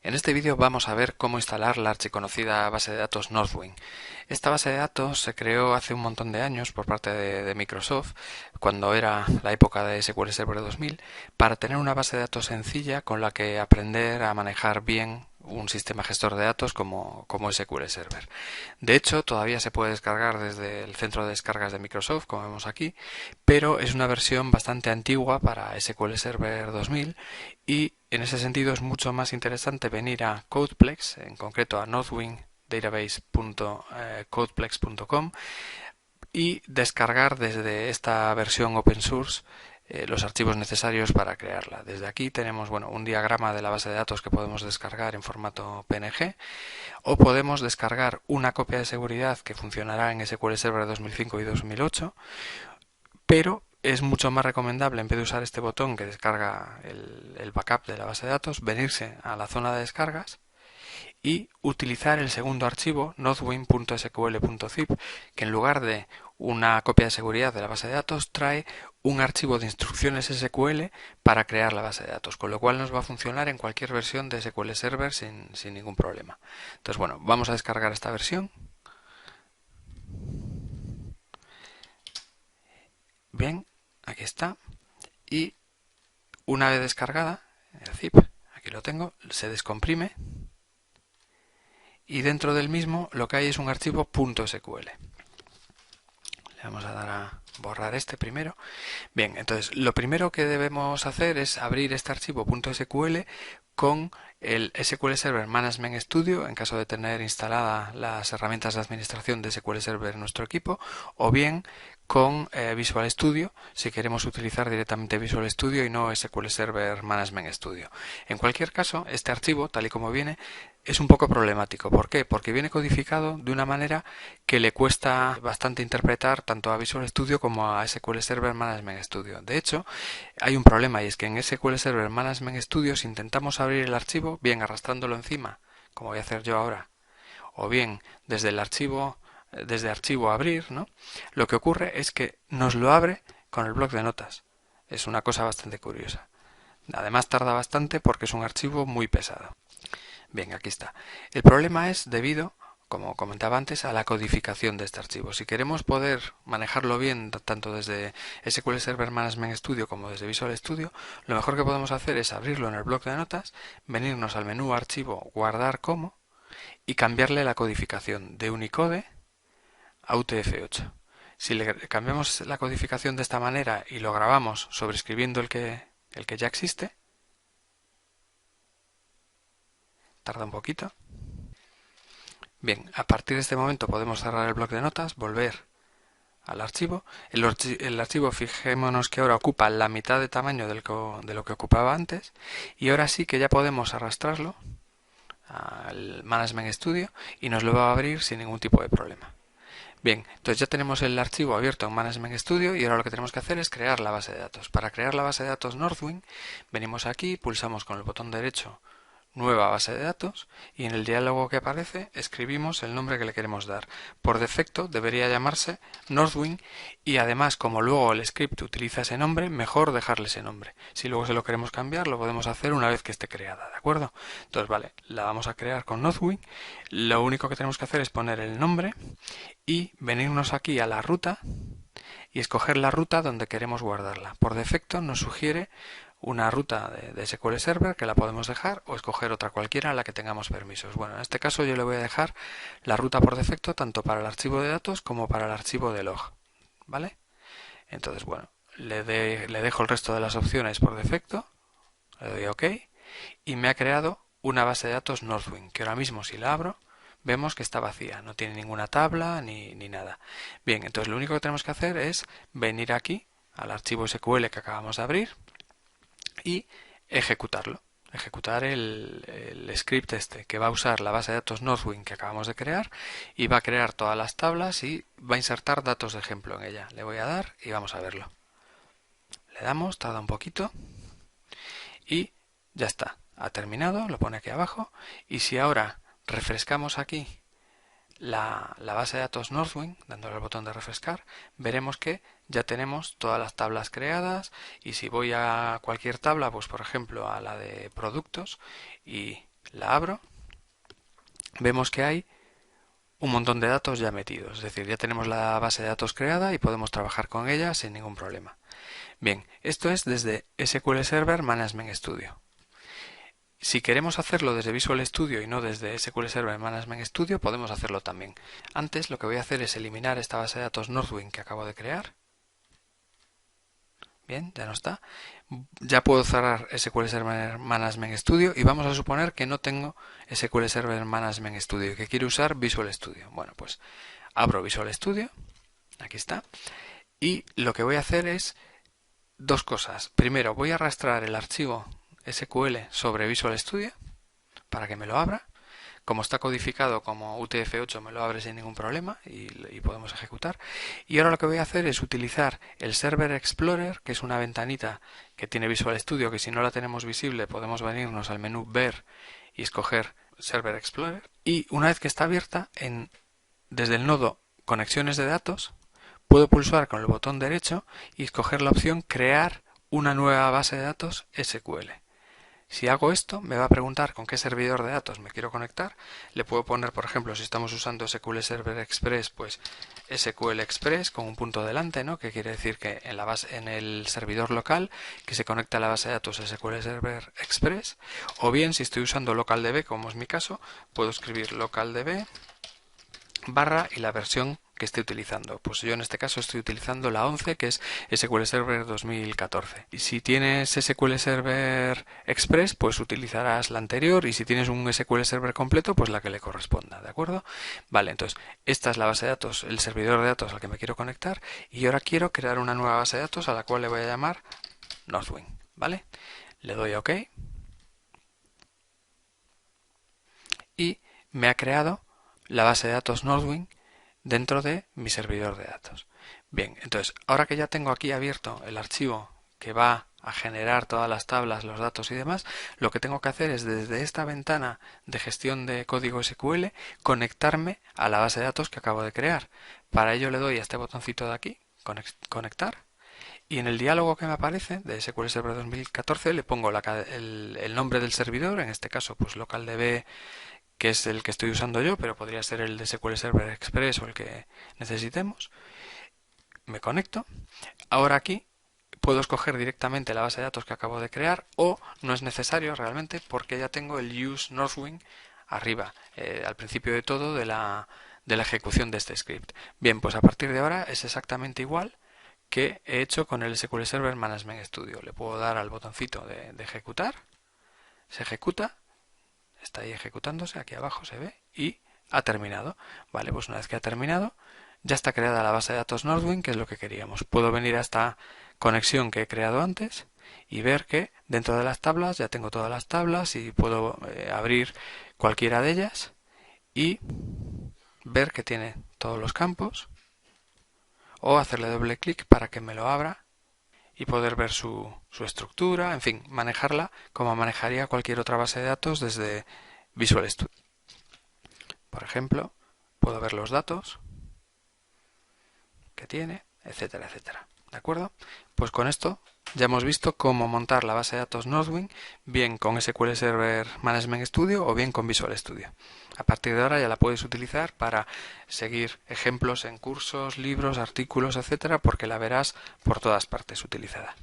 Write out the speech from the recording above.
En este vídeo vamos a ver cómo instalar la archiconocida base de datos Northwind. Esta base de datos se creó hace un montón de años por parte de Microsoft, cuando era la época de SQL Server 2000, para tener una base de datos sencilla con la que aprender a manejar bien un sistema gestor de datos como SQL Server. De hecho, todavía se puede descargar desde el centro de descargas de Microsoft, como vemos aquí, pero es una versión bastante antigua para SQL Server 2000 y en ese sentido es mucho más interesante venir a Codeplex, en concreto a northwinddatabase.codeplex.com y descargar desde esta versión open source los archivos necesarios para crearla. Desde aquí tenemos un diagrama de la base de datos que podemos descargar en formato PNG, o podemos descargar una copia de seguridad que funcionará en SQL Server 2005 y 2008, pero es mucho más recomendable, en vez de usar este botón que descarga el backup de la base de datos, venirse a la zona de descargas y utilizar el segundo archivo, northwind.sql.zip, que en lugar de una copia de seguridad de la base de datos trae un archivo de instrucciones SQL para crear la base de datos, con lo cual nos va a funcionar en cualquier versión de SQL Server sin ningún problema. Entonces, vamos a descargar esta versión. Bien, aquí está. Y una vez descargada, el zip, aquí lo tengo, se descomprime y dentro del mismo lo que hay es un archivo .sql. Le vamos a dar a borrar este primero. Bien, entonces lo primero que debemos hacer es abrir este archivo .sql con el SQL Server Management Studio en caso de tener instalada las herramientas de administración de SQL Server en nuestro equipo, o bien con Visual Studio si queremos utilizar directamente Visual Studio y no SQL Server Management Studio. En cualquier caso, este archivo, tal y como viene, es un poco problemático. ¿Por qué? Porque viene codificado de una manera que le cuesta bastante interpretar tanto a Visual Studio como a SQL Server Management Studio. De hecho, hay un problema, y es que en SQL Server Management Studio, si intentamos abrir el archivo, bien arrastrándolo encima, como voy a hacer yo ahora, o bien desde archivo abrir, ¿no? Lo que ocurre es que nos lo abre con el bloc de notas. Es una cosa bastante curiosa. Además tarda bastante porque es un archivo muy pesado. Bien, aquí está. El problema es debido, como comentaba antes, a la codificación de este archivo. Si queremos poder manejarlo bien tanto desde SQL Server Management Studio como desde Visual Studio, lo mejor que podemos hacer es abrirlo en el bloc de notas, venirnos al menú Archivo, Guardar como y cambiarle la codificación de Unicode a UTF-8. Si le cambiamos la codificación de esta manera y lo grabamos sobreescribiendo el que ya existe, tarda un poquito. Bien, a partir de este momento podemos cerrar el bloc de notas, volver al archivo. El archivo, fijémonos que ahora ocupa la mitad de tamaño de lo que ocupaba antes, y ahora sí que ya podemos arrastrarlo al Management Studio y nos lo va a abrir sin ningún tipo de problema. Bien, entonces ya tenemos el archivo abierto en Management Studio y ahora lo que tenemos que hacer es crear la base de datos. Para crear la base de datos Northwind, venimos aquí, pulsamos con el botón derecho Nueva base de datos y en el diálogo que aparece escribimos el nombre que le queremos dar. Por defecto debería llamarse Northwind, y además, como luego el script utiliza ese nombre, mejor dejarle ese nombre. Si luego se lo queremos cambiar, lo podemos hacer una vez que esté creada, ¿de acuerdo? Entonces, vale, la vamos a crear con Northwind. Lo único que tenemos que hacer es poner el nombre y venirnos aquí a la ruta y escoger la ruta donde queremos guardarla. Por defecto nos sugiere una ruta de SQL Server, que la podemos dejar, o escoger otra cualquiera en la que tengamos permisos. Bueno, en este caso yo le voy a dejar la ruta por defecto tanto para el archivo de datos como para el archivo de log, ¿vale? Entonces, le dejo el resto de las opciones por defecto, le doy a OK y me ha creado una base de datos Northwind, que ahora mismo si la abro vemos que está vacía, no tiene ninguna tabla ni nada. Bien, entonces lo único que tenemos que hacer es venir aquí al archivo SQL que acabamos de abrir y ejecutarlo. Ejecutar el script este que va a usar la base de datos Northwind que acabamos de crear y va a crear todas las tablas y va a insertar datos de ejemplo en ella. Le voy a dar y vamos a verlo. Le damos, tarda un poquito y ya está. Ha terminado, lo pone aquí abajo, y si ahora refrescamos aquí la base de datos Northwind, dándole al botón de refrescar, veremos que ya tenemos todas las tablas creadas, y si voy a cualquier tabla, pues por ejemplo a la de productos, y La abro, vemos que hay un montón de datos ya metidos, es decir, ya tenemos la base de datos creada y podemos trabajar con ella sin ningún problema. Bien, esto es desde SQL Server Management Studio. Si queremos hacerlo desde Visual Studio y no desde SQL Server Management Studio, podemos hacerlo también. Antes lo que voy a hacer es eliminar esta base de datos Northwind que acabo de crear. Bien, ya no está. Ya puedo cerrar SQL Server Management Studio y vamos a suponer que no tengo SQL Server Management Studio y que quiero usar Visual Studio. Bueno, pues abro Visual Studio, aquí está, y lo que voy a hacer es dos cosas. Primero, voy a arrastrar el archivo SQL sobre Visual Studio para que me lo abra. Como está codificado como UTF-8 me lo abre sin ningún problema y podemos ejecutar. Y ahora lo que voy a hacer es utilizar el Server Explorer, que es una ventanita que tiene Visual Studio, que si no la tenemos visible podemos venirnos al menú Ver y escoger Server Explorer. Y una vez que está abierta, desde el nodo Conexiones de datos, puedo pulsar con el botón derecho y escoger la opción Crear una nueva base de datos SQL. Si hago esto, me va a preguntar con qué servidor de datos me quiero conectar. Le puedo poner, por ejemplo, si estamos usando SQL Server Express, pues SQL Express con un punto delante, ¿no? Que quiere decir que en el servidor local que se conecta a la base de datos SQL Server Express. O bien, si estoy usando LocalDB, como es mi caso, puedo escribir LocalDB barra y la versión que esté utilizando. Pues yo en este caso estoy utilizando la 11, que es SQL Server 2014. Y si tienes SQL Server Express, pues utilizarás la anterior, y si tienes un SQL Server completo, pues la que le corresponda, ¿de acuerdo? Vale, entonces esta es la base de datos, el servidor de datos al que me quiero conectar, y ahora quiero crear una nueva base de datos a la cual le voy a llamar Northwind, ¿vale? Le doy a OK y me ha creado la base de datos Northwind dentro de mi servidor de datos. Bien, entonces, ahora que ya tengo aquí abierto el archivo que va a generar todas las tablas, los datos y demás, lo que tengo que hacer es desde esta ventana de gestión de código SQL conectarme a la base de datos que acabo de crear. Para ello le doy a este botoncito de aquí, conectar, y en el diálogo que me aparece de SQL Server 2014 le pongo el nombre del servidor, en este caso pues localDB, que es el que estoy usando yo, pero podría ser el de SQL Server Express o el que necesitemos. Me conecto. Ahora aquí puedo escoger directamente la base de datos que acabo de crear, o no es necesario realmente porque ya tengo el Use Northwind arriba, al principio de todo de la ejecución de este script. Bien, pues a partir de ahora es exactamente igual que he hecho con el SQL Server Management Studio. Le puedo dar al botoncito de ejecutar, se ejecuta, está ahí ejecutándose, aquí abajo se ve y ha terminado. Vale, pues una vez que ha terminado, ya está creada la base de datos Northwind, que es lo que queríamos. Puedo venir a esta conexión que he creado antes y ver que dentro de las tablas ya tengo todas las tablas y puedo abrir cualquiera de ellas y ver que tiene todos los campos, o hacerle doble clic para que me lo abra y poder ver su estructura, en fin, manejarla como manejaría cualquier otra base de datos desde Visual Studio. Por ejemplo, puedo ver los datos que tiene, etcétera, etcétera. ¿De acuerdo? Pues con esto ya hemos visto cómo montar la base de datos Northwind, bien con SQL Server Management Studio o bien con Visual Studio. A partir de ahora ya la puedes utilizar para seguir ejemplos en cursos, libros, artículos, etcétera, porque la verás por todas partes utilizada.